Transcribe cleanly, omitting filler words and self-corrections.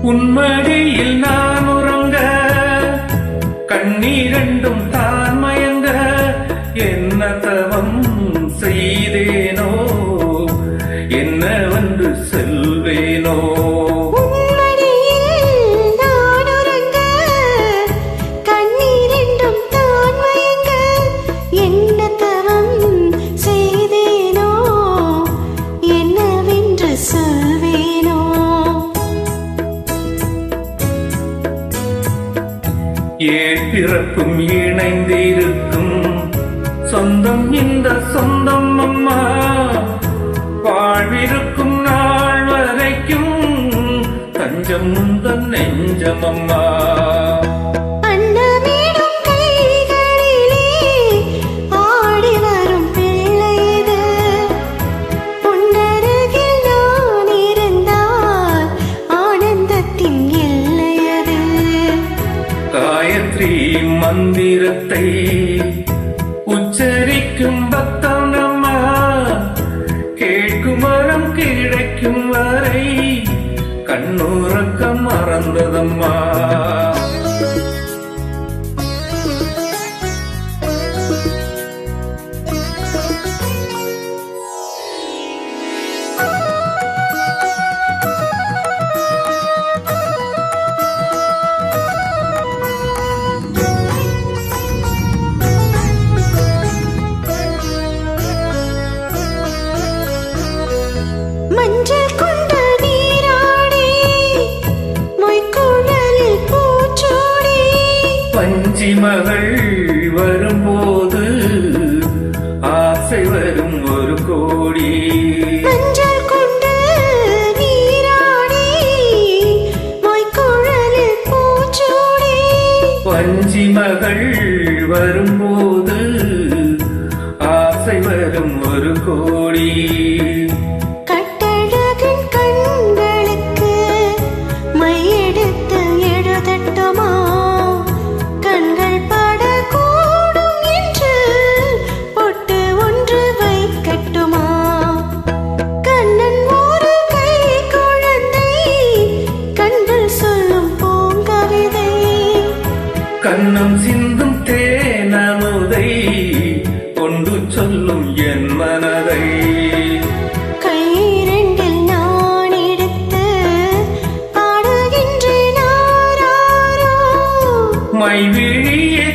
உன்மடியில் நான் உறங்க கண்ணீரண்டும் தான் மயங்க என்ன தவம் செய்தேனோ என்னவென்று செல்வேனோ ஏன் பிறப்பும் இணைந்திருக்கும் சொந்தம் இந்த சொந்தம் அம்மா வாழ்விருக்கும் நாள் வரைக்கும் தஞ்சம் முந்தன் நெஞ்சம் அம்மா காயத்ரி மந்திரத்தை உச்சரிக்கும் பக்தன் அம்மா கேட்கும் வரம் கிடைக்கும் வரை கண்ணுறக்கம் மறந்ததம்மா பஞ்சிமகள் வரும்போது ஆசை வரும் ஒரு கோடி பஞ்சிமகள் வரும்போது ஆசை வரும் ஒரு கோடி கண்ணம் சிந்தும் தேனமுதை கொண்டு சொல்லும் என் மனதை கையிரண்டில் நான் எடுத்து பாடுகின்றேன் மைவிழியே